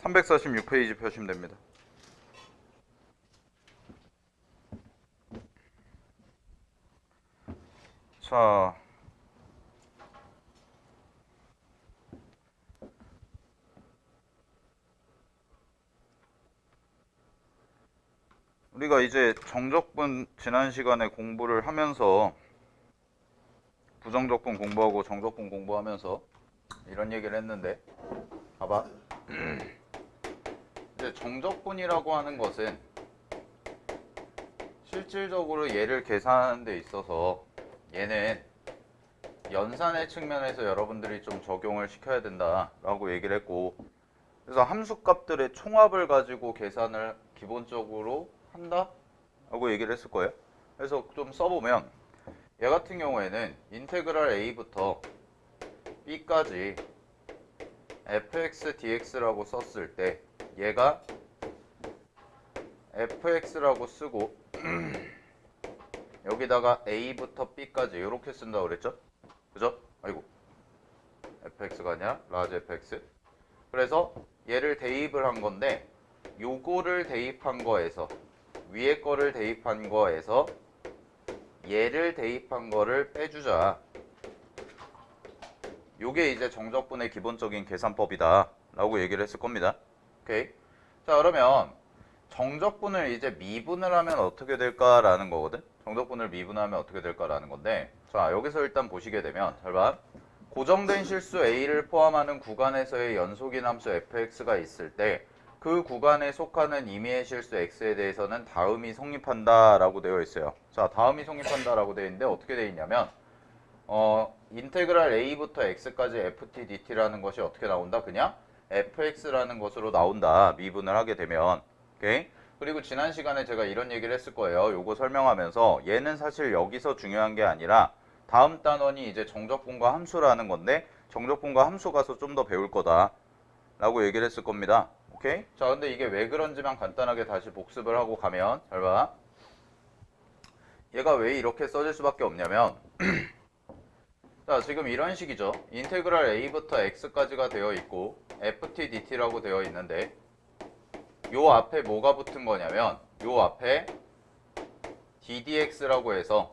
346페이지 펴시면 됩니다. 자, 우리가 이제 정적분 지난 시간에 공부를 하면서 부정적분 공부하고 정적분 공부하면서 이런 얘기를 했는데, 봐봐. 이제 정적분이라고 하는 것은 실질적으로 얘를 계산하는 데 있어서 얘는 연산의 측면에서 여러분들이 좀 적용을 시켜야 된다라고 얘기를 했고, 그래서 함수값들의 총합을 가지고 계산을 기본적으로 한다? 라고 얘기를 했을 거예요. 그래서 좀 써보면 얘 같은 경우에는 인테그랄 a부터 b까지 fx dx라고 썼을 때 얘가 fx라고 쓰고 여기다가 a부터 b까지 이렇게 쓴다고 그랬죠? 그죠? 아이고, fx가 아니라 라지 fx. 그래서 얘를 대입을 한 건데 요거를 대입한 거에서 위에 거를 대입한 거에서 얘를 대입한 거를 빼주자. 요게 이제 정적분의 기본적인 계산법이다 라고 얘기를 했을 겁니다. 오케이. 자, 그러면 정적분을 이제 미분을 하면 어떻게 될까라는 거거든. 정적분을 미분하면 어떻게 될까라는 건데, 자, 여기서 일단 보시게 되면 잘 봐. 고정된 실수 a를 포함하는 구간에서의 연속인 함수 fx가 있을 때 그 구간에 속하는 임의의 실수 x에 대해서는 다음이 성립한다 라고 되어 있어요. 자, 다음이 성립한다 라고 되어 있는데 어떻게 되어 있냐면 인테그랄 a부터 x까지 ft dt라는 것이 어떻게 나온다? 그냥 fx라는 것으로 나온다. 미분을 하게 되면. 오케이? 그리고 지난 시간에 제가 이런 얘기를 했을 거예요. 요거 설명하면서 얘는 사실 여기서 중요한 게 아니라 다음 단원이 이제 정적분과 함수라는 건데 정적분과 함수 가서 좀 더 배울 거다 라고 얘기를 했을 겁니다. 오케이? 자, 근데 이게 왜 그런지만 간단하게 다시 복습을 하고 가면 잘 봐. 얘가 왜 이렇게 써질 수밖에 없냐면 자, 지금 이런 식이죠. 인테그랄 a부터 x까지가 되어 있고 ft dt라고 되어 있는데 요 앞에 뭐가 붙은 거냐면 요 앞에 ddx라고 해서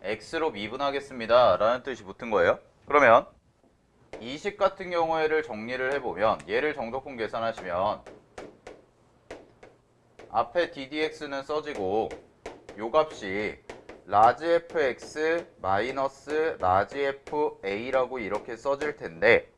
x로 미분하겠습니다 라는 뜻이 붙은 거예요. 그러면 이 식 같은 경우에를 정리를 해보면 얘를 정적분 계산하시면 앞에 ddx는 써지고 요 값이 라지 fx 마이너스 라지 fa라고 이렇게 써질 텐데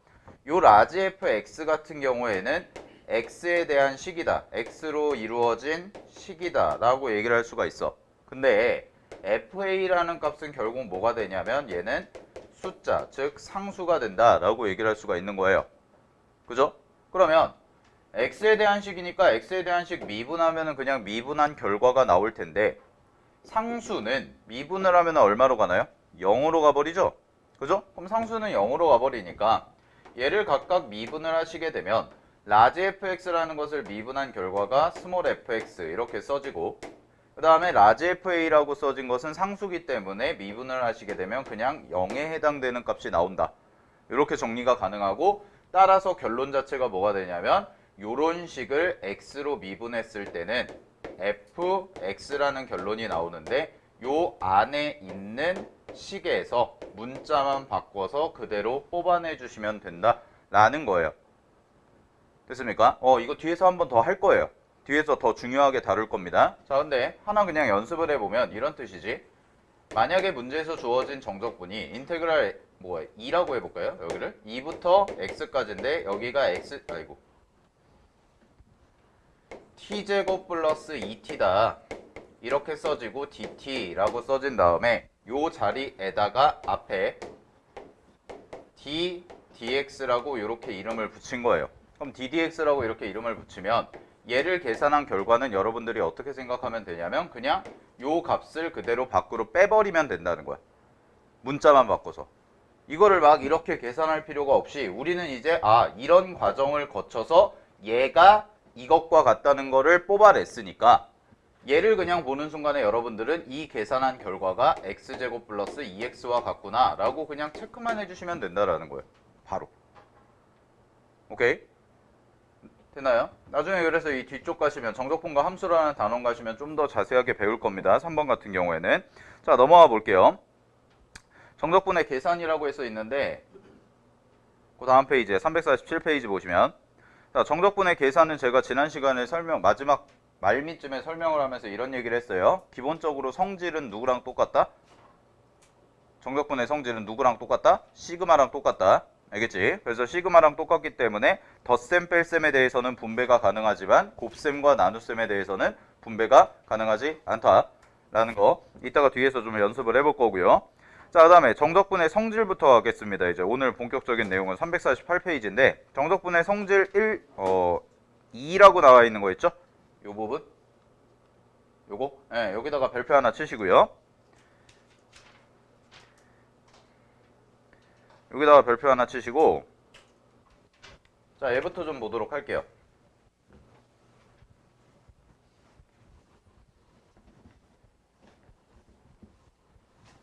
요 라지 fx 같은 경우에는 x에 대한 식이다. x로 이루어진 식이다 라고 얘기를 할 수가 있어. 근데 fa라는 값은 결국 뭐가 되냐면 얘는 숫자, 즉 상수가 된다 라고 얘기를 할 수가 있는 거예요. 그죠? 그러면 x에 대한 식이니까 x에 대한 식 미분하면 그냥 미분한 결과가 나올 텐데 상수는 미분을 하면 얼마로 가나요? 0으로 가버리죠? 그죠? 그럼 상수는 0으로 가버리니까 얘를 각각 미분을 하시게 되면 라지 fx라는 것을 미분한 결과가 스몰 fx 이렇게 써지고 그 다음에 라지 fa라고 써진 것은 상수기 때문에 미분을 하시게 되면 그냥 0에 해당되는 값이 나온다. 이렇게 정리가 가능하고 따라서 결론 자체가 뭐가 되냐면 요런 식을 x로 미분했을 때는 fx라는 결론이 나오는데 요 안에 있는 식에서 문자만 바꿔서 그대로 뽑아내 주시면 된다 라는 거예요. 됐습니까? 이거 뒤에서 한 번 더 할 거예요. 뒤에서 더 중요하게 다룰 겁니다. 자, 근데 하나 그냥 연습을 해보면 이런 뜻이지. 만약에 문제에서 주어진 정적분이 인테그랄 2라고 해볼까요? 여기를 2부터 x까지인데 여기가 t제곱 플러스 2t다 이렇게 써지고 dt라고 써진 다음에 요 자리에다가 앞에 ddx라고 이렇게 이름을 붙인 거예요. 그럼 ddx라고 이렇게 이름을 붙이면 얘를 계산한 결과는 여러분들이 어떻게 생각하면 되냐면 그냥 요 값을 그대로 밖으로 빼버리면 된다는 거야. 문자만 바꿔서. 이거를 막 이렇게 계산할 필요가 없이 우리는 이제 이런 과정을 거쳐서 얘가 이것과 같다는 거를 뽑아냈으니까 얘를 그냥 보는 순간에 여러분들은 이 계산한 결과가 x제곱 플러스 2x와 같구나 라고 그냥 체크만 해주시면 된다라는 거예요. 바로. 오케이? 되나요? 나중에 그래서 이 뒤쪽 가시면 정적분과 함수라는 단원 가시면 좀 더 자세하게 배울 겁니다. 3번 같은 경우에는. 자, 넘어가 볼게요. 정적분의 계산이라고 해서 있는데 그 다음 페이지에 347페이지 보시면 자, 정적분의 계산은 제가 지난 시간에 마지막 말미쯤에 설명을 하면서 이런 얘기를 했어요. 기본적으로 성질은 누구랑 똑같다? 정적분의 성질은 누구랑 똑같다? 시그마랑 똑같다. 알겠지? 그래서 시그마랑 똑같기 때문에 덧셈 뺄셈에 대해서는 분배가 가능하지만 곱셈과 나눗셈에 대해서는 분배가 가능하지 않다라는 거 이따가 뒤에서 좀 연습을 해볼 거고요. 자, 그 다음에 정적분의 성질부터 하겠습니다. 이제 오늘 본격적인 내용은 348페이지인데 정적분의 성질 2라고 나와 있는 거 있죠? 요 부분? 요거? 네, 여기다가 별표 하나 치시고요. 여기다가 별표 하나 치시고 자, 얘부터 좀 보도록 할게요.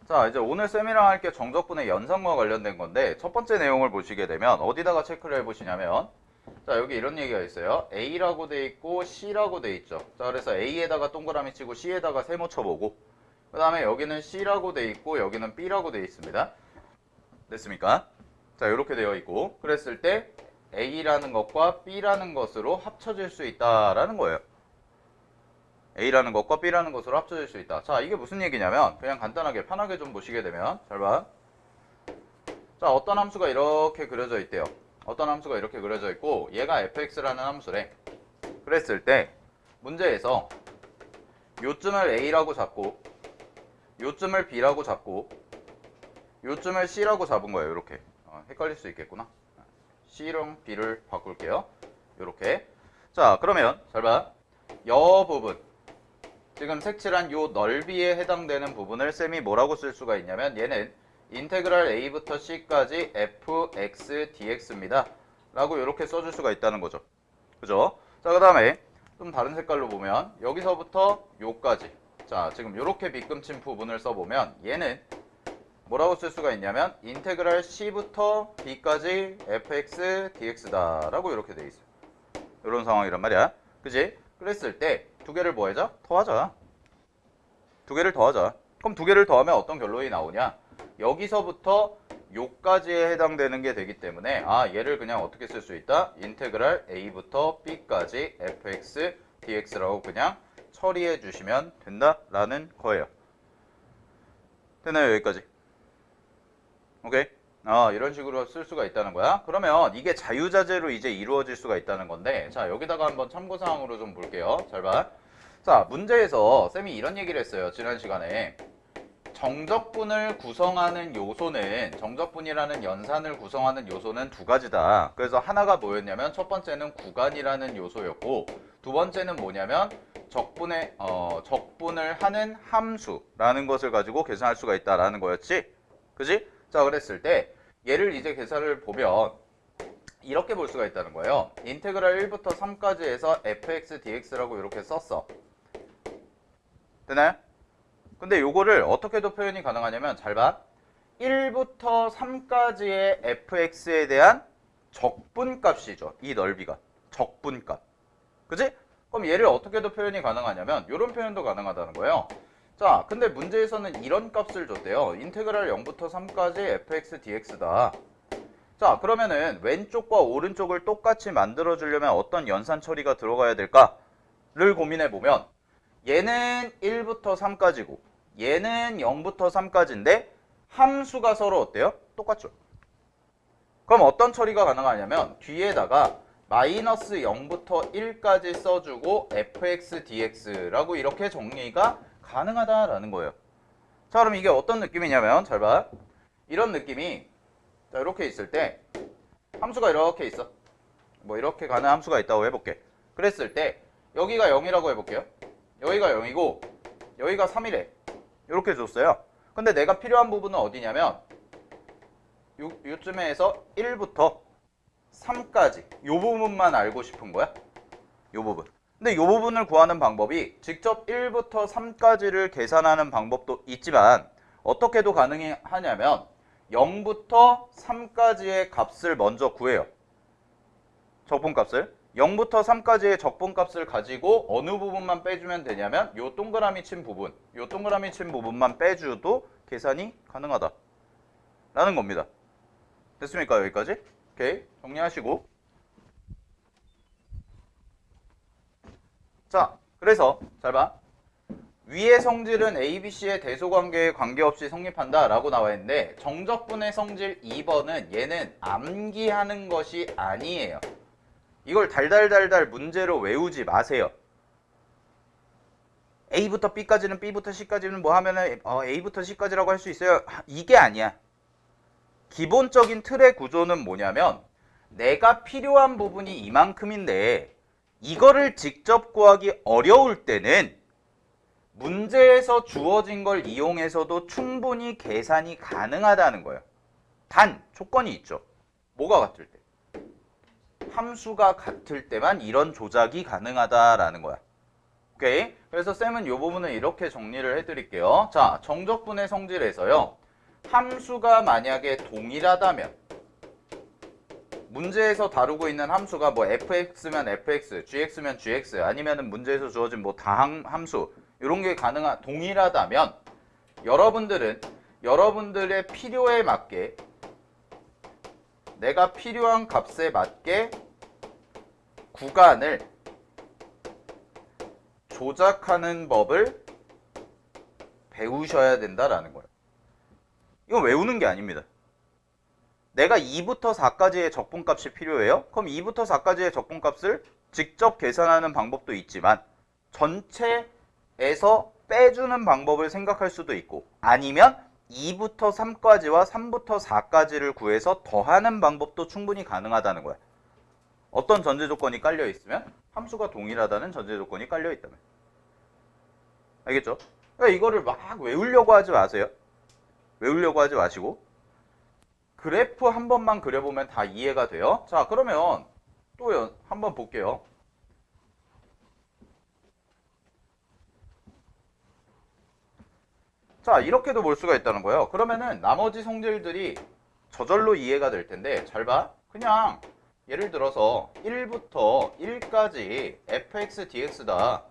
자, 이제 오늘 세미나 할 게 정적분의 연산과 관련된 건데 첫 번째 내용을 보시게 되면 어디다가 체크를 해보시냐면 자, 여기 이런 얘기가 있어요. A라고 돼 있고 C라고 돼 있죠. 자, 그래서 A에다가 동그라미 치고 C에다가 세모 쳐보고 그 다음에 여기는 C라고 돼 있고 여기는 B라고 돼 있습니다. 됐습니까? 자, 이렇게 되어 있고 그랬을 때 A라는 것과 B라는 것으로 합쳐질 수 있다라는 거예요. A라는 것과 B라는 것으로 합쳐질 수 있다. 자, 이게 무슨 얘기냐면 그냥 간단하게 편하게 좀 보시게 되면 잘 봐. 자, 어떤 함수가 이렇게 그려져 있대요. 어떤 함수가 이렇게 그려져 있고 얘가 fx라는 함수래. 그랬을 때 문제에서 요쯤을 A라고 잡고 요쯤을 B라고 잡고 요쯤을 C라고 잡은 거예요. 이렇게 헷갈릴 수 있겠구나. C랑 B를 바꿀게요. 이렇게. 자, 그러면 잘 봐. 여 부분 지금 색칠한 요 넓이에 해당되는 부분을 쌤이 뭐라고 쓸 수가 있냐면 얘는 인테그랄 A부터 C까지 fx dx입니다. 라고 이렇게 써줄 수가 있다는 거죠. 그죠? 자, 그 다음에 좀 다른 색깔로 보면 여기서부터 요까지 자, 지금 요렇게 밑금친 부분을 써보면 얘는 뭐라고 쓸 수가 있냐면 인테그랄 C부터 B까지 fx dx다 라고 이렇게 돼 있어요. 이런 상황이란 말이야. 그지? 그랬을 때 두 개를 뭐 하자? 더하자. 두 개를 더하자. 그럼 두 개를 더하면 어떤 결론이 나오냐? 여기서부터 요까지에 해당되는 게 되기 때문에 얘를 그냥 어떻게 쓸 수 있다? 인테그랄 A부터 B까지 fx dx라고 그냥 처리해 주시면 된다라는 거예요. 되나요? 여기까지? 오케이? 이런 식으로 쓸 수가 있다는 거야. 그러면 이게 자유자재로 이제 이루어질 수가 있다는 건데 자, 여기다가 한번 참고사항으로 좀 볼게요. 잘 봐. 자, 문제에서 쌤이 이런 얘기를 했어요. 지난 시간에 정적분을 구성하는 요소는 정적분이라는 연산을 구성하는 요소는 두 가지다. 그래서 하나가 뭐였냐면 첫 번째는 구간이라는 요소였고 두 번째는 뭐냐면 적분을 하는 함수라는 것을 가지고 계산할 수가 있다라는 거였지. 그지? 자, 그랬을 때 얘를 이제 계산을 보면 이렇게 볼 수가 있다는 거예요. 인테그랄 1부터 3까지 해서 fx dx라고 이렇게 썼어. 되나요? 근데 요거를 어떻게도 표현이 가능하냐면 잘 봐. 1부터 3까지의 fx에 대한 적분값이죠. 이 넓이가. 적분값. 그지? 그럼 얘를 어떻게도 표현이 가능하냐면 이런 표현도 가능하다는 거예요. 자, 근데 문제에서는 이런 값을 줬대요. 인테그랄 0부터 3까지 fx dx다. 자, 그러면은 왼쪽과 오른쪽을 똑같이 만들어 주려면 어떤 연산 처리가 들어가야 될까를 고민해 보면 얘는 1부터 3까지고 얘는 0부터 3까지인데 함수가 서로 어때요? 똑같죠. 그럼 어떤 처리가 가능하냐면 뒤에다가 마이너스 0부터 1까지 써주고 fx dx라고 이렇게 정리가 가능하다라는 거예요. 자, 그럼 이게 어떤 느낌이냐면 잘 봐. 이런 느낌이 자, 이렇게 있을 때 함수가 이렇게 있어. 뭐 이렇게 가는 함수가 있다고 해볼게. 그랬을 때 여기가 0이라고 해볼게요. 여기가 0이고 여기가 3이래. 이렇게 줬어요. 근데 내가 필요한 부분은 어디냐면 요쯤에 해서 1부터 3까지 요 부분만 알고 싶은 거야. 요 부분. 근데 요 부분을 구하는 방법이 직접 1부터 3까지를 계산하는 방법도 있지만 어떻게도 가능하냐면 0부터 3까지의 값을 먼저 구해요. 적분값을 0부터 3까지의 적분값을 가지고 어느 부분만 빼주면 되냐면 요 동그라미 친 부분, 요 동그라미 친 부분만 빼줘도 계산이 가능하다 라는 겁니다. 됐습니까? 여기까지? 오케이, 정리하시고. 자, 그래서 잘 봐. 위의 성질은 A, B, C의 대소관계에 관계없이 성립한다 라고 나와 있는데 정적분의 성질 2번은 얘는 암기하는 것이 아니에요. 이걸 달달달달 문제로 외우지 마세요. A부터 B까지는 B부터 C까지는 뭐 하면은 A부터 C까지라고 할 수 있어요. 이게 아니야. 기본적인 틀의 구조는 뭐냐면 내가 필요한 부분이 이만큼인데 이거를 직접 구하기 어려울 때는 문제에서 주어진 걸 이용해서도 충분히 계산이 가능하다는 거예요. 단 조건이 있죠. 뭐가 같을 때? 함수가 같을 때만 이런 조작이 가능하다라는 거야. 오케이? 그래서 쌤은 이 부분을 이렇게 정리를 해드릴게요. 자, 정적분의 성질에서요. 함수가 만약에 동일하다면 문제에서 다루고 있는 함수가 뭐 fx면 fx, gx면 gx 아니면은 문제에서 주어진 뭐 다항 함수 이런 게 동일하다면 여러분들은 여러분들의 필요에 맞게 내가 필요한 값에 맞게 구간을 조작하는 법을 배우셔야 된다라는 거예요. 이건 외우는 게 아닙니다. 내가 2부터 4까지의 적분값이 필요해요? 그럼 2부터 4까지의 적분값을 직접 계산하는 방법도 있지만 전체에서 빼주는 방법을 생각할 수도 있고 아니면 2부터 3까지와 3부터 4까지를 구해서 더하는 방법도 충분히 가능하다는 거야. 어떤 전제 조건이 깔려 있으면 함수가 동일하다는 전제 조건이 깔려 있다면. 알겠죠? 그러니까 이거를 막 외우려고 하지 마세요. 외우려고 하지 마시고 그래프 한 번만 그려보면 다 이해가 돼요. 자, 그러면 또 한번 볼게요. 자, 이렇게도 볼 수가 있다는 거예요. 그러면은 나머지 성질들이 저절로 이해가 될 텐데 잘 봐. 그냥 예를 들어서 1부터 1까지 fx dx다.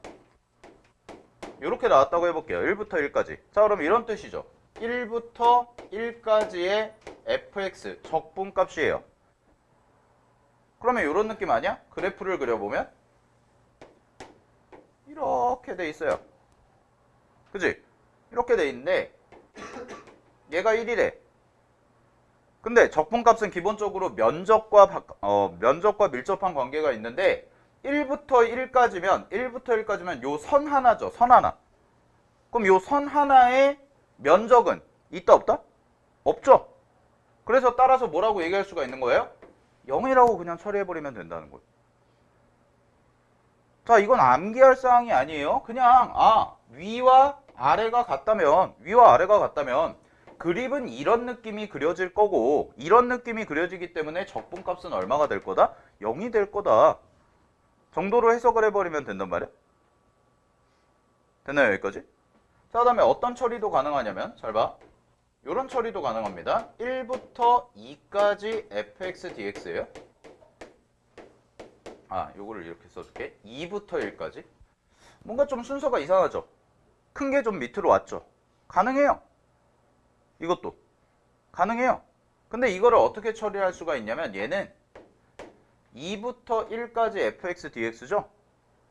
이렇게 나왔다고 해볼게요. 1부터 1까지. 자, 그럼 이런 뜻이죠. 1부터 1까지의 fx 적분값이에요. 그러면 이런 느낌 아니야? 그래프를 그려보면 이렇게 돼 있어요. 그치? 이렇게 돼 있는데 얘가 1이래. 근데 적분값은 기본적으로 면적과 밀접한 관계가 있는데 1부터 1까지면 요 선 하나죠. 선 하나. 그럼 요 선 하나의 면적은 있다 없다? 없죠. 그래서 따라서 뭐라고 얘기할 수가 있는 거예요? 0이라고 그냥 처리해버리면 된다는 거예요. 자, 이건 암기할 사항이 아니에요. 그냥 위와 아래가 같다면 그립은 이런 느낌이 그려질 거고 이런 느낌이 그려지기 때문에 적분값은 얼마가 될 거다? 0이 될 거다 정도로 해석을 해버리면 된단 말이야. 됐나요? 여기까지? 자, 그 다음에 어떤 처리도 가능하냐면 잘 봐. 요런 처리도 가능합니다. 1부터 2까지 fx dx예요. 요거를 이렇게 써줄게. 2부터 1까지. 뭔가 좀 순서가 이상하죠? 큰 게 좀 밑으로 왔죠? 가능해요. 이것도 가능해요. 근데 이거를 어떻게 처리할 수가 있냐면 얘는 2부터 1까지 fx dx죠?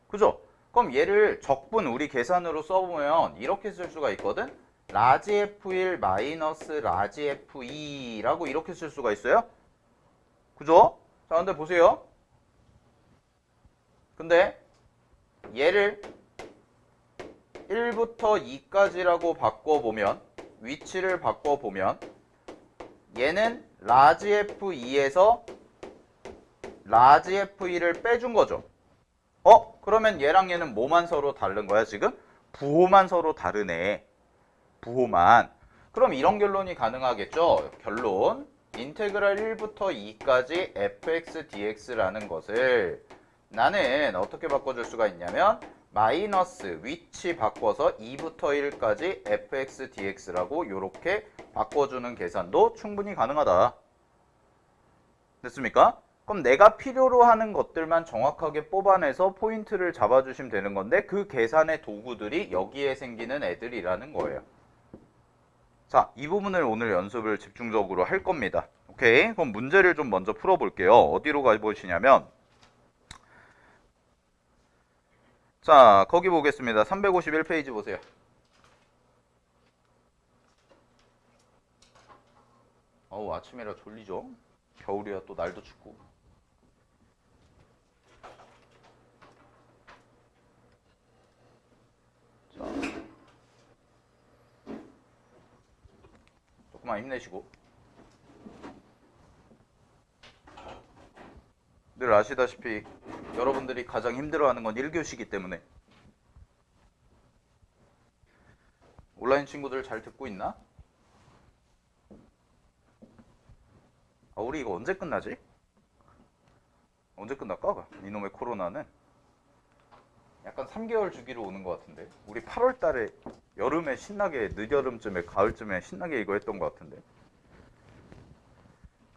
그죠? 그럼 얘를 적분 우리 계산으로 써보면 이렇게 쓸 수가 있거든? 라지 F1 마이너스 라지 F2라고 이렇게 쓸 수가 있어요. 그죠? 자, 근데 보세요. 근데 얘를 1부터 2까지라고 바꿔보면 위치를 바꿔보면 얘는 라지 F2에서 라지 F1을 빼준 거죠. 그러면 얘랑 얘는 뭐만 서로 다른 거야 지금? 부호만 서로 다르네. 부호만. 그럼 이런 결론이 가능하겠죠? 결론. 인테그랄 1부터 2까지 fx dx라는 것을 나는 어떻게 바꿔줄 수가 있냐면 마이너스 위치 바꿔서 2부터 1까지 fx dx라고 이렇게 바꿔주는 계산도 충분히 가능하다. 됐습니까? 그럼 내가 필요로 하는 것들만 정확하게 뽑아내서 포인트를 잡아주시면 되는 건데 그 계산의 도구들이 여기에 생기는 애들이라는 거예요. 자, 이 부분을 오늘 연습을 집중적으로 할 겁니다. 오케이? 그럼 문제를 좀 먼저 풀어볼게요. 어디로 가보시냐면 자, 거기 보겠습니다. 351페이지 보세요. 어우, 아침이라 졸리죠? 겨울이라 또 날도 춥고. 자, 조금만 힘내시고. 늘 아시다시피 여러분들이 가장 힘들어하는 건 1교시이기 때문에. 온라인 친구들 잘 듣고 있나? 아, 우리 이거 언제 끝나지? 언제 끝날까? 이놈의 코로나는 약간 3개월 주기로 오는 것 같은데 우리 8월 달에 여름에 신나게 늦여름쯤에 가을쯤에 신나게 이거 했던 것 같은데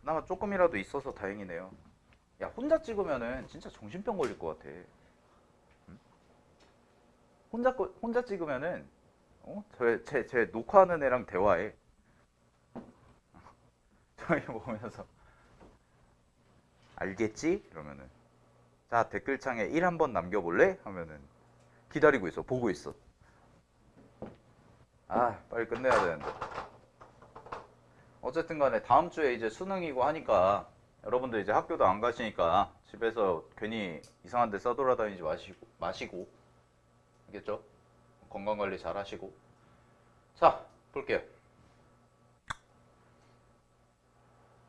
그나마 조금이라도 있어서 다행이네요. 야, 혼자 찍으면은 진짜 정신병 걸릴 것 같아. 응? 혼자 찍으면은 제 녹화하는 애랑 대화해. 저희 보면서 알겠지? 이러면은 자, 댓글창에 1 한번 남겨볼래? 하면은 기다리고 있어. 보고 있어. 아, 빨리 끝내야 되는데. 어쨌든 간에 다음 주에 이제 수능이고 하니까 여러분들 이제 학교도 안 가시니까 집에서 괜히 이상한 데 써돌아다니지 마시고 알겠죠? 건강관리 잘 하시고. 자, 볼게요.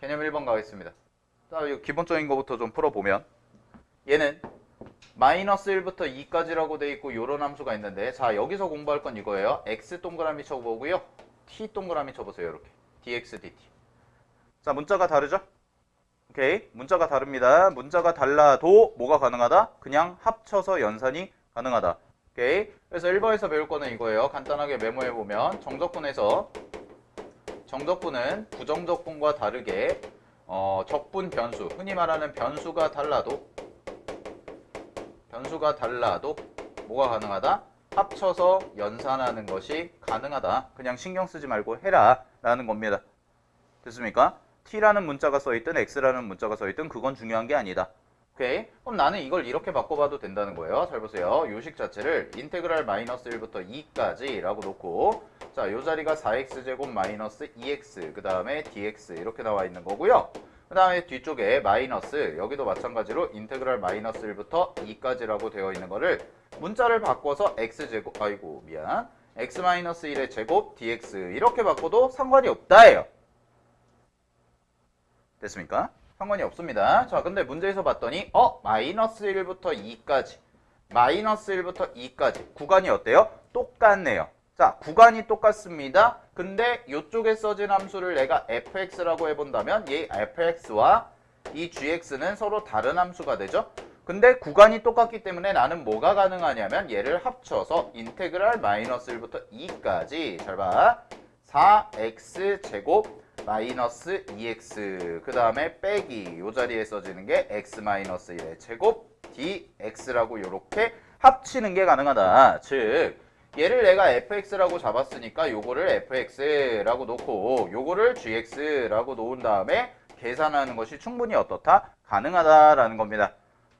개념 1번 가겠습니다. 자, 이거 기본적인 거부터 좀 풀어보면 얘는 마이너스 1부터 2까지라고 돼 있고 요런 함수가 있는데 자, 여기서 공부할 건 이거예요. x 동그라미 쳐보고요. t 동그라미 쳐보세요. 이렇게 dx dt. 자, 문자가 다르죠? 오케이, 문자가 다릅니다. 문자가 달라도 뭐가 가능하다? 그냥 합쳐서 연산이 가능하다. 오케이, 그래서 1번에서 배울 거는 이거예요. 간단하게 메모해보면 정적분은 부정적분과 다르게 적분 변수, 흔히 말하는 변수가 달라도 뭐가 가능하다? 합쳐서 연산하는 것이 가능하다. 그냥 신경 쓰지 말고 해라 라는 겁니다. 됐습니까? t라는 문자가 써있든 x라는 문자가 써있든 그건 중요한 게 아니다. 오케이? 그럼 나는 이걸 이렇게 바꿔봐도 된다는 거예요. 잘 보세요. 요식 자체를 인테그랄 마이너스 1부터 2까지 라고 놓고 자, 요 자리가 4x제곱 마이너스 2x 그 다음에 dx 이렇게 나와 있는 거고요. 그 다음에 뒤쪽에 마이너스 여기도 마찬가지로 인테그랄 마이너스 1부터 2까지라고 되어 있는 거를 문자를 바꿔서 x제곱 x 마이너스 1의 제곱 dx 이렇게 바꿔도 상관이 없다예요. 됐습니까? 상관이 없습니다. 자, 근데 문제에서 봤더니 마이너스 1부터 2까지 구간이 어때요? 똑같네요. 자, 구간이 똑같습니다. 근데 이쪽에 써진 함수를 내가 fx라고 해본다면 이 fx와 이 gx는 서로 다른 함수가 되죠. 근데 구간이 똑같기 때문에 나는 뭐가 가능하냐면 얘를 합쳐서 인테그랄 마이너스 1부터 2까지 잘 봐. 4x 제곱 마이너스 2x 그 다음에 빼기 요 자리에 써지는 게 x 마이너스 1의 제곱 dx라고 요렇게 합치는 게 가능하다. 즉 얘를 내가 fx라고 잡았으니까 요거를 fx라고 놓고 요거를 gx라고 놓은 다음에 계산하는 것이 충분히 어떻다? 가능하다라는 겁니다.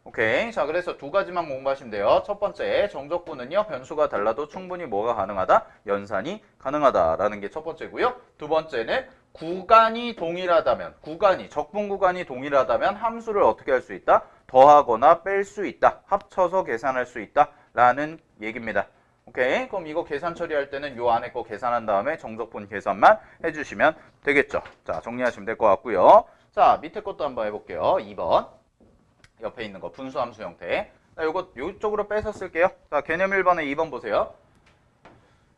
오케이. 자, 그래서 두 가지만 공부하시면 돼요. 첫 번째, 정적분은요, 변수가 달라도 충분히 뭐가 가능하다? 연산이 가능하다라는 게 첫 번째고요. 두 번째는 적분 구간이 동일하다면 함수를 어떻게 할 수 있다? 더하거나 뺄 수 있다. 합쳐서 계산할 수 있다. 라는 얘기입니다. 오케이. 그럼 이거 계산 처리할 때는 요 안에 거 계산한 다음에 정적분 계산만 해주시면 되겠죠. 자, 정리하시면 될 것 같고요. 자, 밑에 것도 한번 해볼게요. 2번. 옆에 있는 거 분수함수 형태. 자, 요거 요쪽으로 빼서 쓸게요. 자, 개념 1번에 2번 보세요.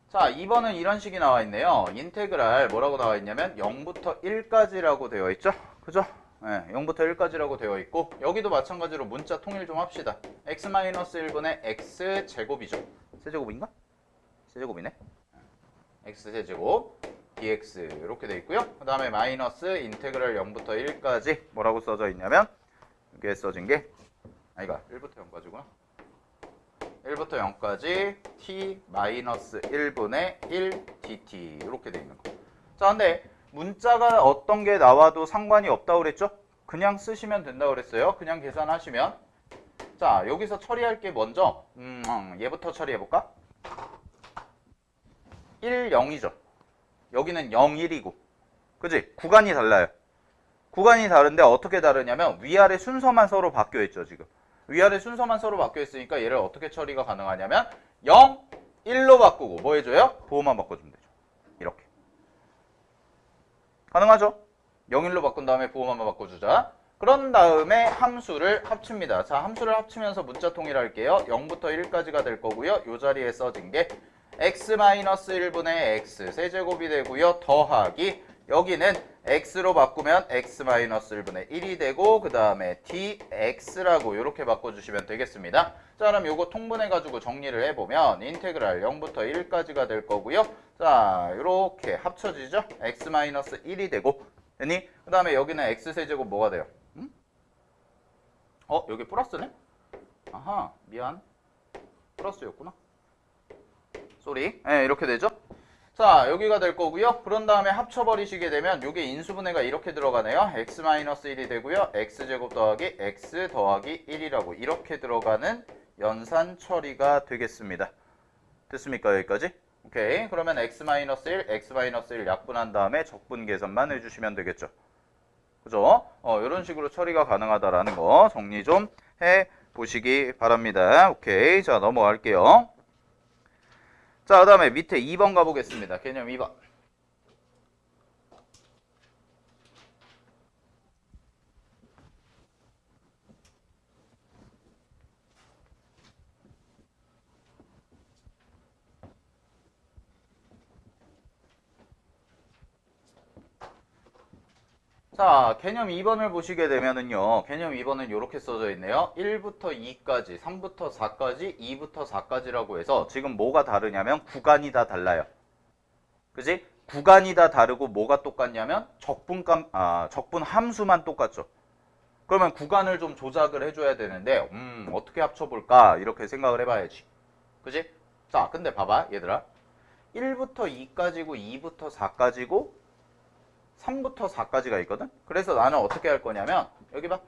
자, 2번은 이런 식이 나와 있네요. 인테그랄 뭐라고 나와 있냐면 0부터 1까지라고 되어 있죠. 그죠? 네, 0부터 1까지라고 되어 있고 여기도 마찬가지로 문자 통일 좀 합시다. x-1분의 x제곱이죠. 세제곱인가? 세제곱이네. x세제곱 dx 이렇게 되어 있고요. 그 다음에 마이너스 인테그랄 0부터 1까지 뭐라고 써져 있냐면 이렇게 써진 게 아이가 1부터 0까지구나. 1부터 0까지 t-1분의 1 dt 이렇게 돼 있는 거. 자, 근데 문자가 어떤 게 나와도 상관이 없다고 그랬죠? 그냥 쓰시면 된다고 그랬어요. 그냥 계산하시면. 자, 여기서 처리할 게 먼저 얘부터 처리해볼까? 1, 0이죠. 여기는 0, 1이고. 그지? 구간이 달라요. 구간이 다른데 어떻게 다르냐면 위아래 순서만 서로 바뀌어 있죠, 지금. 위아래 순서만 서로 바뀌어 있으니까 얘를 어떻게 처리가 가능하냐면 0, 1로 바꾸고 뭐 해줘요? 보호만 바꿔주면 되죠. 이렇게. 가능하죠? 0, 1로 바꾼 다음에 보호만 바꿔주자. 그런 다음에 함수를 합칩니다. 자, 함수를 합치면서 문자 통일할게요. 0부터 1까지가 될 거고요. 이 자리에 써진 게 x-1분의 x 세제곱이 되고요. 더하기 여기는 x로 바꾸면 x-1분의 1이 되고 그 다음에 dx라고 이렇게 바꿔주시면 되겠습니다. 자, 그럼 요거 통분해가지고 정리를 해보면 인테그랄 0부터 1까지가 될 거고요. 자, 이렇게 합쳐지죠? x-1이 되고 됐니? 그 다음에 여기는 x세제곱 뭐가 돼요? 여기 플러스네? 아하, 미안. 플러스였구나. 쏘리. 네, 이렇게 되죠? 자, 여기가 될 거고요. 그런 다음에 합쳐버리시게 되면 이게 인수분해가 이렇게 들어가네요. x-1이 되고요. x제곱 더하기 x 더하기 1이라고 이렇게 들어가는 연산 처리가 되겠습니다. 됐습니까? 여기까지? 오케이. 그러면 x-1, x-1 약분한 다음에 적분 계산만 해주시면 되겠죠. 그죠? 이런 식으로 처리가 가능하다라는 거 정리 좀 해보시기 바랍니다. 오케이. 자, 넘어갈게요. 자, 그 다음에 밑에 2번 가보겠습니다. 개념 2번. 자, 개념 2번을 보시게 되면은요, 개념 2번은 이렇게 써져 있네요. 1부터 2까지, 3부터 4까지, 2부터 4까지라고 해서 지금 뭐가 다르냐면 구간이 다 달라요. 그지? 구간이 다 다르고 뭐가 똑같냐면 적분 함수만 똑같죠. 그러면 구간을 좀 조작을 해줘야 되는데, 어떻게 합쳐볼까? 이렇게 생각을 해봐야지. 그지? 자, 근데 봐봐, 얘들아. 1부터 2까지고, 2부터 4까지고, 3부터 4까지가 있거든? 그래서 나는 어떻게 할 거냐면 여기 봐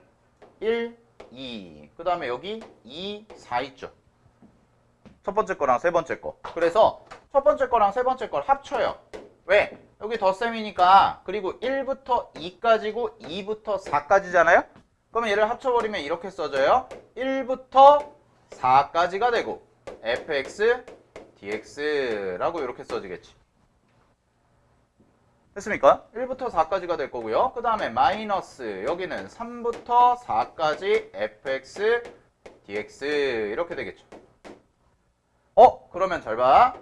1, 2, 그 다음에 여기 2, 4 있죠? 첫 번째 거랑 세 번째 거. 그래서 첫 번째 거랑 세 번째 걸 합쳐요. 왜? 여기 덧셈이니까. 그리고 1부터 2까지고 2부터 4까지잖아요? 그러면 얘를 합쳐버리면 이렇게 써져요. 1부터 4까지가 되고 fx, dx라고 이렇게 써지겠지. 됐습니까? 1부터 4까지가 될 거고요. 그 다음에 마이너스 여기는 3부터 4까지 fx, dx 이렇게 되겠죠. 그러면 잘 봐.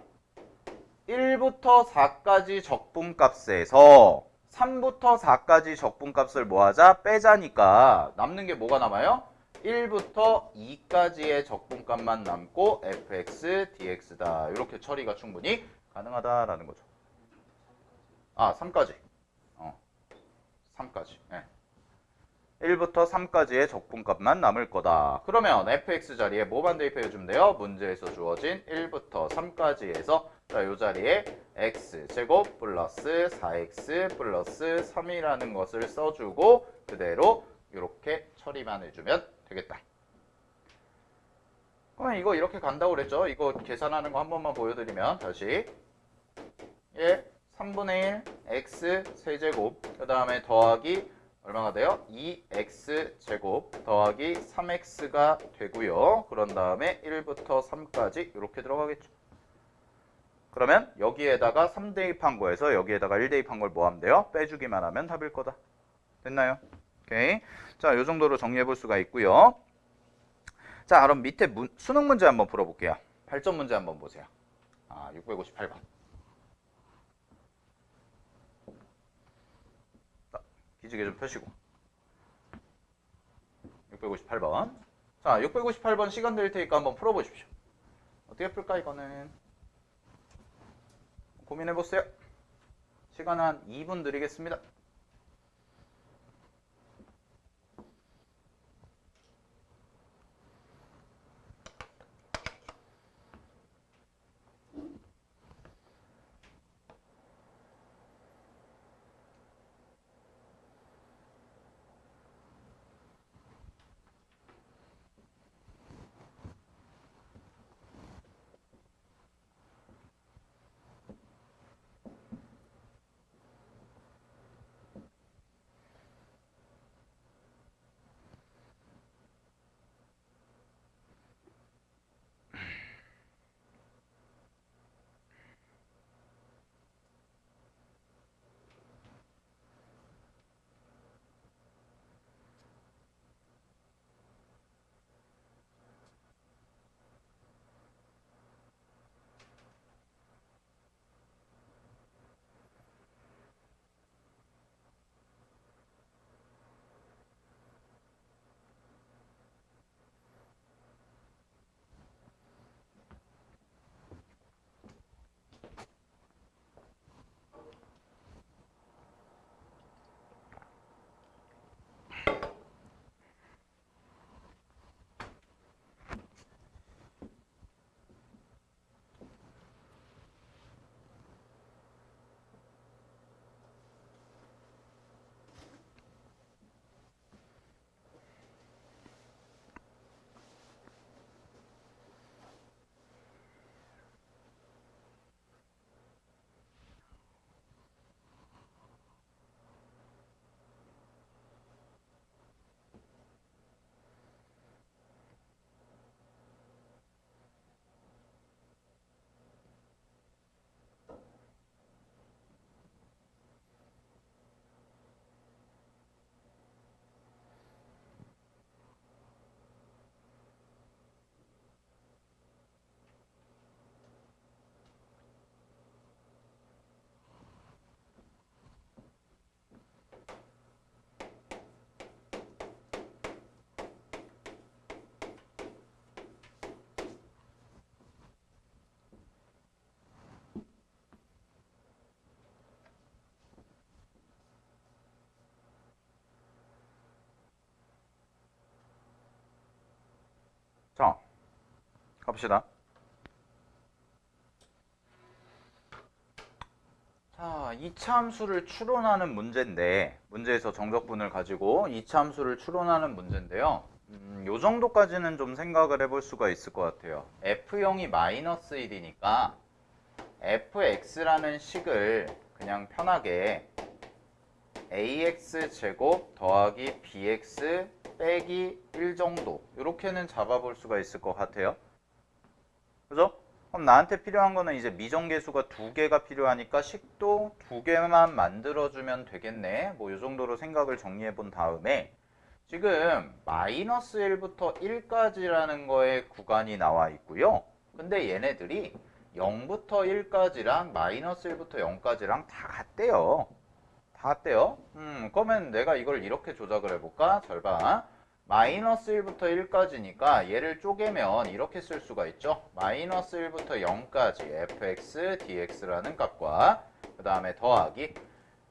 1부터 4까지 적분값에서 3부터 4까지 적분값을 뭐하자? 빼자니까 남는 게 뭐가 남아요? 1부터 2까지의 적분값만 남고 fx, dx다. 이렇게 처리가 충분히 가능하다라는 거죠. 3까지. 3까지. 네. 1부터 3까지의 적분값만 남을 거다. 그러면 fx 자리에 뭐만 대입해주면 돼요? 문제에서 주어진 1부터 3까지에서 자, 요 자리에 x제곱 플러스 4x 플러스 3이라는 것을 써주고 그대로 이렇게 처리만 해주면 되겠다. 그러면 이거 이렇게 간다고 그랬죠? 이거 계산하는 거 한 번만 보여드리면 다시 3분의 1 x 세제곱 그 다음에 더하기 얼마가 돼요? 2x제곱 더하기 3x가 되고요. 그런 다음에 1부터 3까지 이렇게 들어가겠죠. 그러면 여기에다가 3 대입한 거에서 여기에다가 1 대입한 걸 뭐 하면 돼요? 빼주기만 하면 답일 거다. 됐나요? 오케이. 자, 요 정도로 정리해 볼 수가 있고요. 자, 그럼 밑에 수능 문제 한번 풀어볼게요. 8점 문제 한번 보세요. 658번. 기지개 좀 펴시고 658번. 자, 658번 시간 드릴 테니까 한번 풀어보십시오. 어떻게 풀까 이거는 고민해보세요. 시간 한 2분 드리겠습니다. 자, 갑시다. 자, 이차함수를 추론하는 문제인데, 문제에서 정적분을 가지고 이차함수를 추론하는 문제인데요. 요 정도까지는 좀 생각을 해볼 수가 있을 것 같아요. f0이 마이너스 1이니까 fx라는 식을 그냥 편하게 ax 제곱 더하기 bx 빼기 1 정도 이렇게는 잡아볼 수가 있을 것 같아요. 그죠? 그럼 나한테 필요한 거는 이제 미정계수가 2개가 필요하니까 식도 2개만 만들어주면 되겠네. 뭐 이 정도로 생각을 정리해 본 다음에 지금 마이너스 1부터 1까지라는 거에 구간이 나와 있고요. 근데 얘네들이 0부터 1까지랑 마이너스 1부터 0까지랑 다 같대요. 다 같대요. 그러면 내가 이걸 이렇게 조작을 해볼까? 잘 봐. 마이너스 1부터 1까지니까 얘를 쪼개면 이렇게 쓸 수가 있죠. 마이너스 1부터 0까지 fx, dx라는 값과 그 다음에 더하기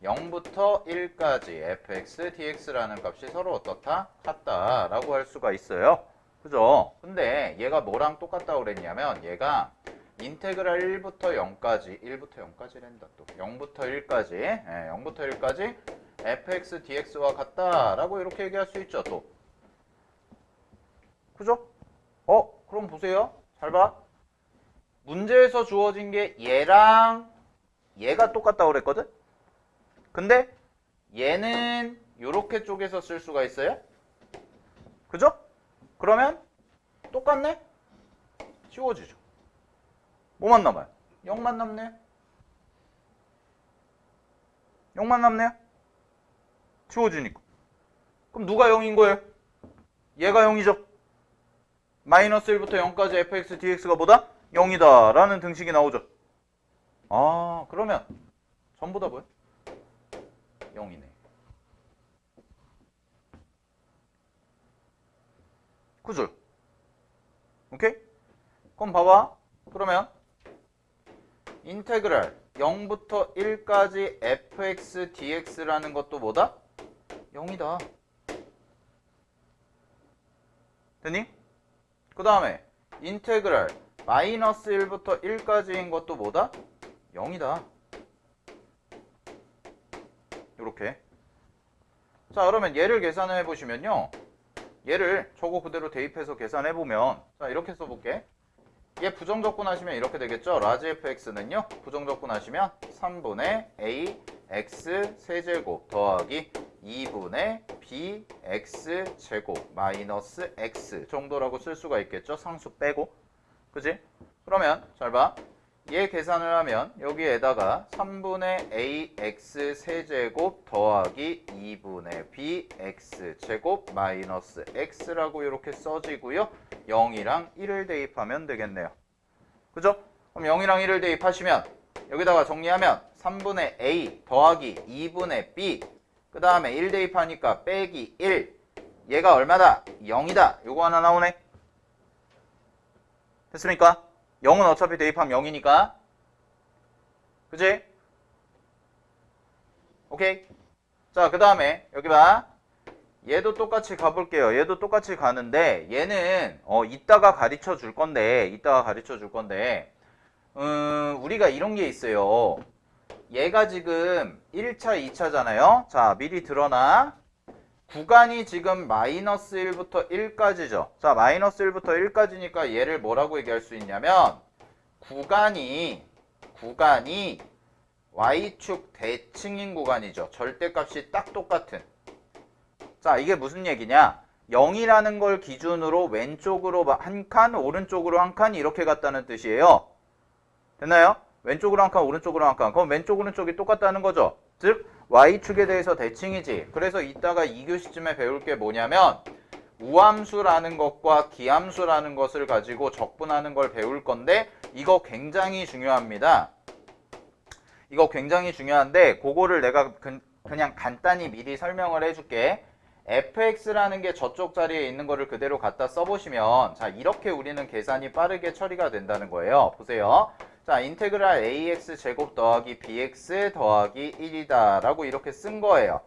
0부터 1까지 fx, dx라는 값이 서로 어떻다? 같다 라고 할 수가 있어요. 그죠? 근데 얘가 뭐랑 똑같다고 그랬냐면 얘가 인테그랄 1부터 0까지 1부터 0까지란다 또 0부터 1까지 0부터 1까지 fx, dx와 같다 라고 이렇게 얘기할 수 있죠. 또 그죠? 그럼 보세요. 잘 봐. 문제에서 주어진 게 얘랑 얘가 똑같다고 그랬거든? 근데 얘는 요렇게 쪼개서 쓸 수가 있어요. 그죠? 그러면 똑같네? 지워지죠. 뭐만 남아요? 0만 남네요. 0만 남네요. 지워지니까. 그럼 누가 0인 거예요? 얘가 0이죠. 마이너스 1부터 0까지 fx, dx가 뭐다? 0이다 라는 등식이 나오죠. 아, 그러면 전부 다 뭐야? 0이네. 그죠? 오케이? 그럼 봐봐. 그러면 인테그랄 0부터 1까지 fx, dx라는 것도 뭐다? 0이다. 됐니? 그 다음에 인테그랄 마이너스 1부터 1까지인 것도 뭐다? 0이다. 요렇게. 자, 그러면 얘를 계산을 해보시면요. 얘를 저거 그대로 대입해서 계산해보면 자, 이렇게 써볼게. 얘 부정적분 하시면 이렇게 되겠죠. 라지 fx는요. 부정적분 하시면 3분의 a x 세제곱 더하기 2분의 b x 제곱 마이너스 x 정도라고 쓸 수가 있겠죠. 상수 빼고. 그지? 그러면 잘 봐. 얘 계산을 하면 여기에다가 3분의 ax 세제곱 더하기 2분의 bx 제곱 마이너스 x라고 이렇게 써지고요. 0이랑 1을 대입하면 되겠네요. 그죠? 그럼 0이랑 1을 대입하시면 여기다가 정리하면 3분의 a 더하기 2분의 b 그 다음에 1 대입하니까 빼기 1 얘가 얼마다? 0이다. 요거 하나 나오네. 됐습니까? 0은 어차피 대입하면 0이니까. 그치? 오케이? 자, 그 다음에 여기 봐. 얘도 똑같이 가볼게요. 얘도 똑같이 가는데 얘는 이따가 가르쳐 줄 건데 우리가 이런 게 있어요. 얘가 지금 1차, 2차잖아요. 자, 미리 드러나. 구간이 지금 마이너스 1부터 1까지죠. 자, 마이너스 1부터 1까지니까 얘를 뭐라고 얘기할 수 있냐면 구간이 y축 대칭인 구간이죠. 절대값이 딱 똑같은. 자, 이게 무슨 얘기냐? 0이라는 걸 기준으로 왼쪽으로 한 칸, 오른쪽으로 한 칸 이렇게 갔다는 뜻이에요. 됐나요? 왼쪽으로 한 칸, 오른쪽으로 한 칸. 그럼 왼쪽, 오른쪽이 똑같다는 거죠. 즉 y축에 대해서 대칭이지. 그래서 이따가 2교시쯤에 배울 게 뭐냐면 우함수라는 것과 기함수라는 것을 가지고 적분하는 걸 배울 건데 이거 굉장히 중요합니다. 이거 굉장히 중요한데 그거를 내가 그냥 간단히 미리 설명을 해줄게. fx라는 게 저쪽 자리에 있는 거를 그대로 갖다 써보시면 자, 이렇게 우리는 계산이 빠르게 처리가 된다는 거예요. 보세요. 자, 인테그랄 ax 제곱 더하기 bx 더하기 1이다 라고 이렇게 쓴 거예요.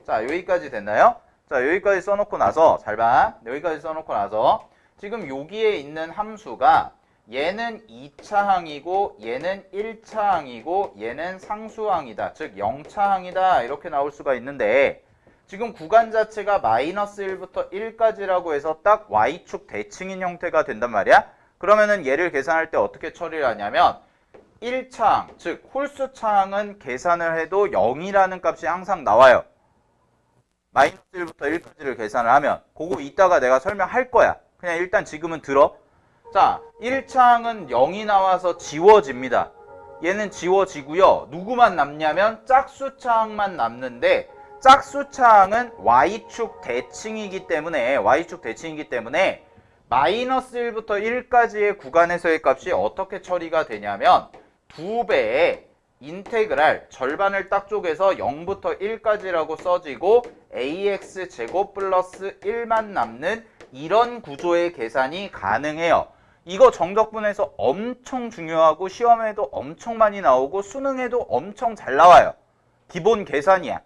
자, 여기까지 됐나요? 자, 여기까지 써놓고 나서 잘 봐. 여기까지 써놓고 나서 지금 여기에 있는 함수가 얘는 2차항이고 얘는 1차항이고 얘는 상수항이다. 즉 0차항이다. 이렇게 나올 수가 있는데 지금 구간 자체가 마이너스 1부터 1까지라고 해서 딱 y축 대칭인 형태가 된단 말이야. 그러면은 얘를 계산할 때 어떻게 처리를 하냐면 1차항, 즉 홀수 차항은 계산을 해도 0이라는 값이 항상 나와요. 마이너스 1부터 1까지를 계산을 하면 그거 이따가 내가 설명할 거야. 그냥 일단 지금은 들어. 자, 1차항은 0이 나와서 지워집니다. 얘는 지워지고요. 누구만 남냐면 짝수차항만 남는데 짝수차항은 y축 대칭이기 때문에 마이너스 1부터 1까지의 구간에서의 값이 어떻게 처리가 되냐면 2배의 인테그랄 절반을 딱 쪼개서 0부터 1까지라고 써지고 ax제곱 플러스 1만 남는 이런 구조의 계산이 가능해요. 이거 정적분에서 엄청 중요하고 시험에도 엄청 많이 나오고 수능에도 엄청 잘 나와요. 기본 계산이야.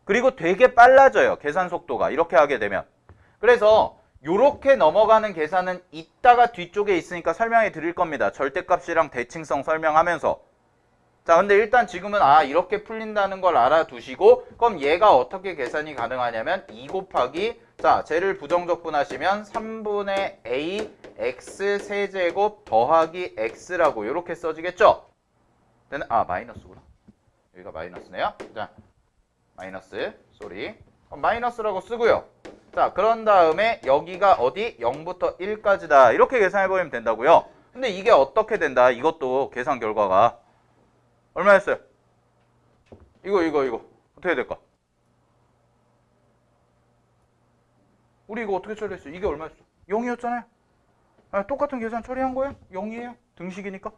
그리고 되게 빨라져요. 계산 속도가 이렇게 하게 되면. 그래서 요렇게 넘어가는 계산은 이따가 뒤쪽에 있으니까 설명해 드릴 겁니다. 절대값이랑 대칭성 설명하면서. 자, 근데 일단 지금은 이렇게 풀린다는 걸 알아두시고 그럼 얘가 어떻게 계산이 가능하냐면 2 곱하기 자, 쟤를 부정적분하시면 3분의 a x 세제곱 더하기 x라고 이렇게 써지겠죠? 마이너스구나. 여기가 마이너스네요. 자, 마이너스, 쏘리. 마이너스라고 쓰고요. 자, 그런 다음에 여기가 어디? 0부터 1까지다. 이렇게 계산해버리면 된다고요. 근데 이게 어떻게 된다? 이것도 계산 결과가 얼마였어요? 이거 어떻게 될까? 우리 이거 어떻게 처리했어? 이게 얼마였어? 0이었잖아요. 똑같은 계산 처리한 거예요? 0이에요. 등식이니까.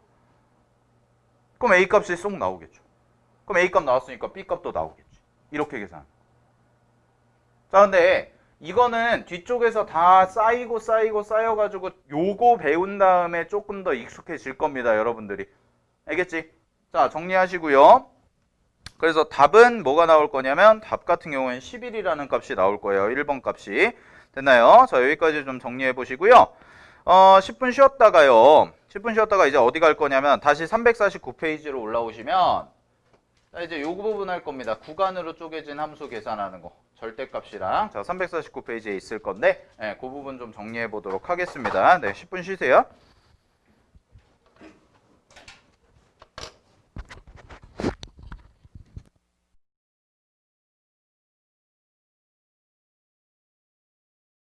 그럼 A 값이 쏙 나오겠죠. 그럼 A 값 나왔으니까 B 값도 나오겠지. 이렇게 계산. 자, 근데 이거는 뒤쪽에서 다 쌓여가지고 요거 배운 다음에 조금 더 익숙해질 겁니다. 여러분들이. 알겠지? 자, 정리하시고요. 그래서 답은 뭐가 나올 거냐면 답 같은 경우에는 11이라는 값이 나올 거예요. 1번 값이. 됐나요? 자, 여기까지 좀 정리해 보시고요. 10분 쉬었다가요. 10분 쉬었다가 이제 어디 갈 거냐면 다시 349페이지로 올라오시면 자, 이제 요 부분 할 겁니다. 구간으로 쪼개진 함수 계산하는 거. 절대값이랑 자, 349페이지에 있을 건데 그 부분 좀 정리해 보도록 하겠습니다. 네, 10분 쉬세요.